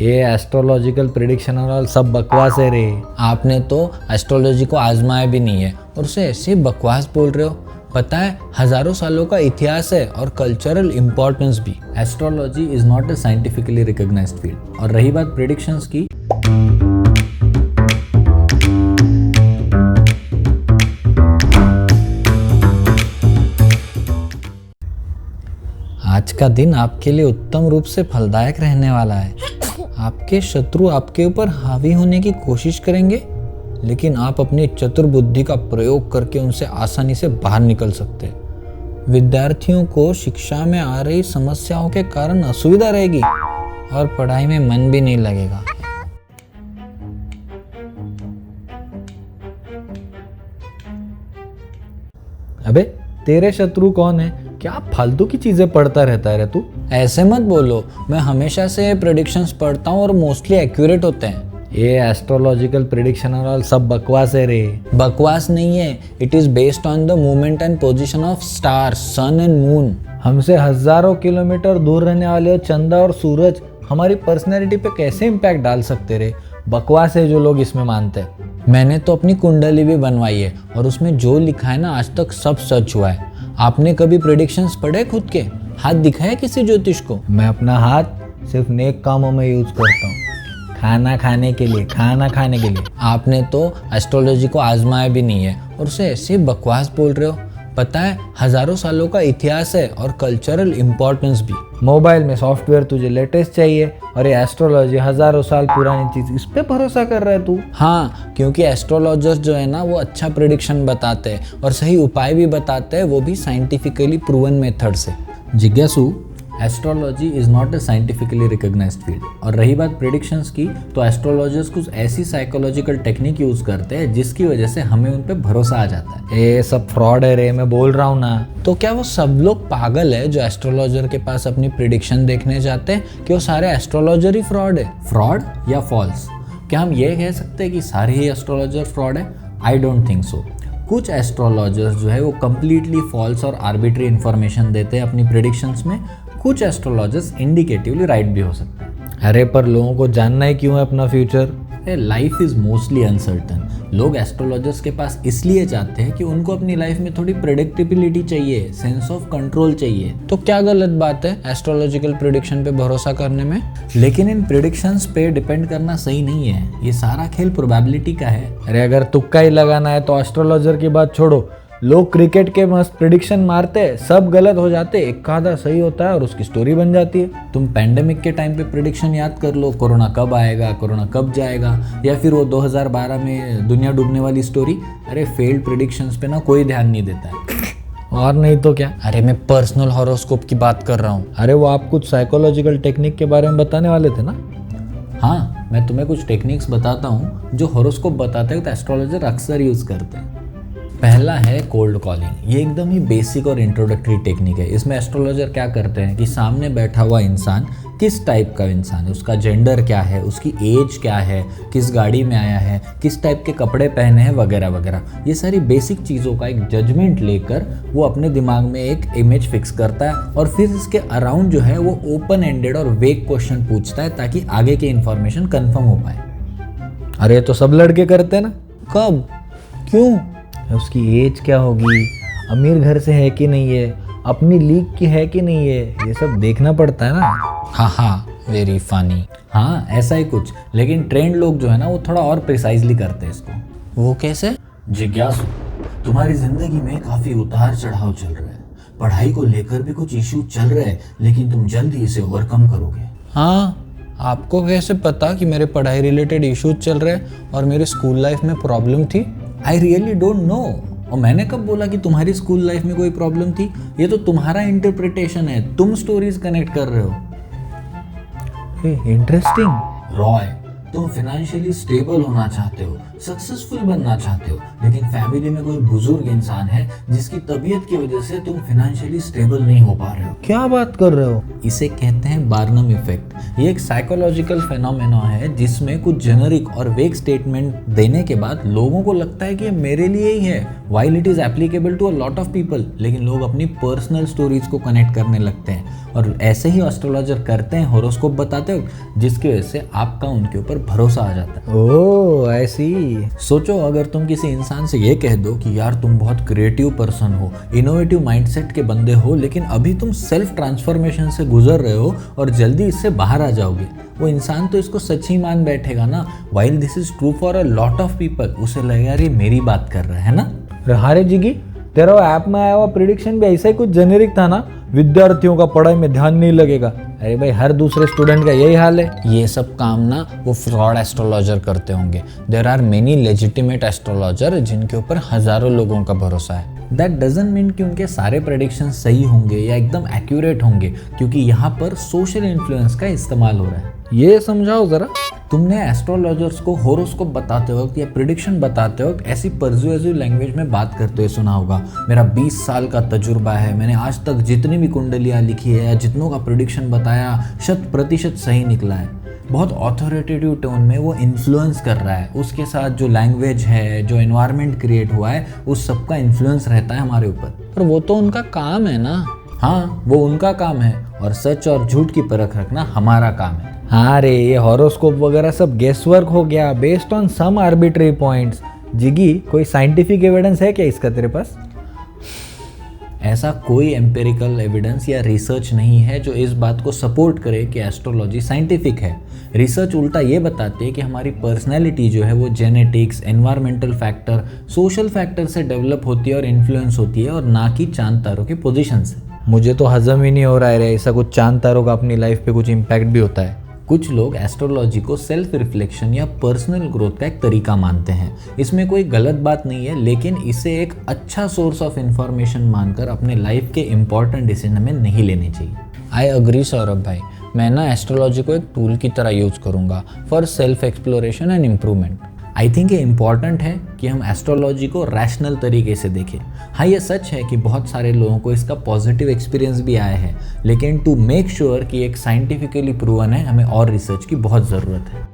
ये astrological prediction और सब बकवास है रे। आपने तो एस्ट्रोलॉजी को आजमाया भी नहीं है और उसे ऐसे बकवास बोल रहे हो। पता है हजारों सालों का इतिहास है और कल्चरल इम्पोर्टेंस भी। Astrology is not a scientifically recognised field. और रही बात प्रिडिक्शंस की, आज का दिन आपके लिए उत्तम रूप से फलदायक रहने वाला है। आपके शत्रु आपके ऊपर हावी होने की कोशिश करेंगे, लेकिन आप अपनी चतुर बुद्धि का प्रयोग करके उनसे आसानी से बाहर निकल सकते हैं। विद्यार्थियों को शिक्षा में आ रही समस्याओं के कारण असुविधा रहेगी और पढ़ाई में मन भी नहीं लगेगा। अबे तेरे शत्रु कौन है? क्या फालतू की चीजें पढ़ता रहता है रे तू? ऐसे मत बोलो, मैं हमेशा से प्रेडिक्शंस पढ़ता हूँ और मोस्टली एक्यूरेट होते हैं। ये एस्ट्रोलॉजिकल प्रिडिक्शन और सब बकवास है रे। बकवास नहीं है, it is based on the movement and position of stars, sun and moon. हमसे हजारों किलोमीटर दूर रहने वाले चंदा और सूरज हमारी पर्सनैलिटी पे कैसे इम्पैक्ट डाल सकते रे? बकवास है जो लोग इसमें मानते हैं। मैंने तो अपनी कुंडली भी बनवाई है और उसमें जो लिखा है ना आज तक सब सच हुआ है। आपने कभी प्रेडिक्शंस पढ़े खुद के? हाथ दिखाया किसी ज्योतिष को? मैं अपना हाथ सिर्फ नेक कामों में यूज करता हूँ, खाना खाने के लिए। आपने तो एस्ट्रोलॉजी को आजमाया भी नहीं है और उसे ऐसे बकवास बोल रहे हो। पता है हजारों सालों का इतिहास है और कल्चरल इम्पोर्टेंस भी। मोबाइल में सॉफ्टवेयर तुझे लेटेस्ट चाहिए और ये एस्ट्रोलॉजी हजारों साल पुरानी चीज, इस पे भरोसा कर रहा है तू? हाँ, क्योंकि एस्ट्रोलॉजर्स जो है ना वो अच्छा प्रेडिक्शन बताते हैं और सही उपाय भी बताते हैं, वो भी साइंटिफिकली प्रूवन मेथड से। जिज्ञासु, astrology is not a scientifically recognised field. और रही बात प्रेडिक्शंस की, तो एस्ट्रोलॉजर्स कुछ ऐसी साइकोलॉजिकल टेक्निक यूज करते हैं जिसकी वजह से हमें उन पे भरोसा आ जाता है। ये सब फ्रॉड है रे, मैं बोल रहा हूँ ना। तो क्या वो सब लोग पागल है जो एस्ट्रोलॉजर के पास अपनी प्रिडिक्शन देखने जाते हैं कि वो सारे एस्ट्रोलॉजर ही फ्रॉड है? फ्रॉड या फॉल्स? क्या हम ये कह सकते हैं कि सारे ही एस्ट्रोलॉजर फ्रॉड है? I don't think so. कुछ एस्ट्रोलॉजर्स जो है वो कम्प्लीटली फॉल्स और आर्बिट्री इन्फॉर्मेशन देते हैं अपनी प्रेडिक्शंस में। कुछ एस्ट्रोलॉजर्स इंडिकेटिवली राइट भी हो सकते हैं। अरे पर लोगों को जानना ही क्यों है अपना future? Life is mostly uncertain. लोग एस्ट्रोलॉजर्स के पास इसलिए जाते हैं कि उनको अपनी लाइफ में थोड़ी प्रेडिक्टेबिलिटी चाहिए, सेंस ऑफ कंट्रोल चाहिए। तो क्या गलत बात है एस्ट्रोलॉजिकल प्रेडिक्शन पे भरोसा करने में? लेकिन इन प्रेडिक्शंस पे डिपेंड करना सही नहीं है। ये सारा खेल प्रोबेबिलिटी का है। अरे अगर तुक्का ही लगाना है तो एस्ट्रोलॉजर की बात छोड़ो, लोग क्रिकेट के मस्त प्रिडिक्शन मारते हैं, सब गलत हो जाते, एक आधा सही होता है और उसकी स्टोरी बन जाती है। तुम पैंडेमिक के टाइम पे प्रिडिक्शन याद कर लो, कोरोना कब आएगा, कोरोना कब जाएगा, या फिर वो 2012 में दुनिया डूबने वाली स्टोरी। अरे फेल्ड प्रिडिक्शंस पे ना कोई ध्यान नहीं देता है। और नहीं तो क्या। अरे मैं पर्सनल हॉरोस्कोप की बात कर रहा हूँ। अरे वो आप कुछ साइकोलॉजिकल टेक्निक के बारे में बताने वाले थे ना? हाँ, मैं तुम्हें कुछ टेक्निक्स बताता हूँ जो हॉरोस्कोप बताते हैं तो एस्ट्रोलॉजर अक्सर यूज करते हैं। पहला है कोल्ड कॉलिंग। ये एकदम ही बेसिक और इंट्रोडक्टरी टेक्निक है। इसमें एस्ट्रोलॉजर क्या करते हैं कि सामने बैठा हुआ इंसान किस टाइप का इंसान है, उसका जेंडर क्या है, उसकी एज क्या है, किस गाड़ी में आया है, किस टाइप के कपड़े पहने हैं, वगैरह वगैरह, ये सारी बेसिक चीज़ों का एक जजमेंट लेकर वो अपने दिमाग में एक इमेज फिक्स करता है और फिर इसके अराउंड जो है वो ओपन एंडेड और वेग क्वेश्चन पूछता है ताकि आगे की इंफॉर्मेशन कन्फर्म हो पाए। अरे तो सब लड़के करते हैं ना? कब? क्यों? उसकी एज क्या होगी, अमीर घर से है कि नहीं है, अपनी लीग की है कि नहीं है, ये सब देखना पड़ता है ना। हाँ, वेरी फनी। हाँ, ऐसा ही कुछ। लेकिन ट्रेंड लोग जो है ना वो थोड़ा और प्रिसाइजली करते हैं इसको। वो कैसे? जिज्ञासु, तुम्हारी जिंदगी में काफी उतार चढ़ाव चल रहे हैं। पढ़ाई को लेकर भी कुछ इशू चल रहे हैं, लेकिन तुम जल्दी इसे ओवरकम करोगे। हाँ, आपको कैसे पता कि मेरे पढ़ाई रिलेटेड इश्यूज चल रहे हैं और मेरी स्कूल लाइफ में प्रॉब्लम थी? I really don't know. और मैंने कब बोला कि तुम्हारी स्कूल लाइफ में कोई प्रॉब्लम थी? ये तो तुम्हारा इंटरप्रिटेशन है, तुम स्टोरीज कनेक्ट कर रहे हो। इंटरेस्टिंग। रॉय, तुम फाइनेंशियली स्टेबल होना चाहते हो, सक्सेसफुल बनना चाहते हो, लेकिन फैमिली में कोई बुजुर्ग इंसान है जिसकी तबीयत की वजह से तुम फाइनेंशियली स्टेबल नहीं हो पा रहे हो। क्या बात कर रहे हो? इसे कहते हैं बार्नम इफेक्ट। ये एक साइकोलॉजिकल फेनोमेना है जिसमें कुछ जेनरिक और वेग स्टेटमेंट देने के बाद लोगों को लगता है कि ये मेरे लिए ही है, while it is applicable to a lot of people. लेकिन लोग अपनी पर्सनल स्टोरीज को कनेक्ट करने लगते हैं और ऐसे ही एस्ट्रोलॉजर करते हैं हॉरोस्कोप बताते हो, जिसकी वजह से आपका उनके ऊपर भरोसा आ जाता है। ओह ऐसी। सोचो अगर तुम किसी इंसान से ये कह दो कि यार तुम बहुत क्रिएटिव पर्सन हो, इनोवेटिव माइंडसेट के बंदे हो, लेकिन अभी तुम सेल्फ ट्रांसफॉर्मेशन से गुजर रहे हो और जल्दी इससे बाहर आ जाओगे, वो इंसान तो इसको सच ही मान बैठेगा ना। While this is true for a lot of people, उसे लगेगा यार ये मेरी बात कर रहा है ना। हारे जिगी, तेरा ऐप में आया हुआ प्रिडिक्शन भी ऐसा ही कुछ जेनेरिक था ना, विद्यार्थियों का पढ़ाई में ध्यान नहीं लगेगा। अरे भाई हर दूसरे स्टूडेंट का यही हाल है। ये सब काम ना वो फ्रॉड एस्ट्रोलॉजर करते होंगे। There are many legitimate astrologer जिनके ऊपर हजारों लोगों का भरोसा है। दैट डजंट मीन कि उनके सारे प्रेडिक्शन सही होंगे या एकदम एक्यूरेट होंगे, क्योंकि यहाँ पर सोशल इन्फ्लुएंस का इस्तेमाल हो रहा है। ये समझाओ जरा। तुमने एस्ट्रोलॉजर्स को होरोस्कोप बताते वक्त या प्रिडिक्शन बताते वक्त ऐसी पर्सुएसिव लैंग्वेज में बात करते हुए सुना होगा, मेरा 20 साल का तजुर्बा है, मैंने आज तक जितनी भी कुंडलियाँ लिखी है या जितनों का प्रिडिक्शन बताया 100% सही निकला है। बहुत ऑथोरिटेटिव टोन में वो इन्फ्लुएंस कर रहा है। उसके साथ जो लैंग्वेज है, जो एनवायरनमेंट क्रिएट हुआ है, उस सब का इन्फ्लुएंस रहता है हमारे ऊपर। पर वो तो उनका काम है ना। हाँ, वो उनका काम है और सच और झूठ की परख रखना हमारा काम है। हाँ रे, ये हॉरोस्कोप वगैरह सब गेस वर्क हो गया based on some arbitrary points. जिगी, कोई साइंटिफिक एविडेंस है क्या इसका तेरे पास? ऐसा कोई एम्पिरिकल एविडेंस या रिसर्च नहीं है जो इस बात को सपोर्ट करे कि एस्ट्रोलॉजी साइंटिफिक है। रिसर्च उल्टा ये बताती है कि हमारी पर्सनैलिटी जो है वो genetics, environmental factor, social factor से डेवलप होती है और इन्फ्लुएंस होती है, और ना कि चांद तारों के पोजीशन से। मुझे तो हजम ही नहीं हो रहा है रे, ऐसा कुछ चांद तारों का अपनी लाइफ पे कुछ इम्पैक्ट भी होता है। कुछ लोग एस्ट्रोलॉजी को सेल्फ रिफ्लेक्शन या पर्सनल ग्रोथ का एक तरीका मानते हैं। इसमें कोई गलत बात नहीं है, लेकिन इसे एक अच्छा सोर्स ऑफ इंफॉर्मेशन मानकर अपने लाइफ के इंपॉर्टेंट डिसीजन में नहीं लेने चाहिए। आई अग्री सौरभ भाई, मैं ना एस्ट्रोलॉजी को एक टूल की तरह यूज करूंगा for self exploration and improvement. I think ये इम्पॉर्टेंट है कि हम एस्ट्रोलॉजी को रैशनल तरीके से देखें। हाँ, ये सच है कि बहुत सारे लोगों को इसका पॉजिटिव एक्सपीरियंस भी आया है, लेकिन टू मेक श्योर कि एक साइंटिफिकली प्रूवन है, हमें और रिसर्च की बहुत ज़रूरत है।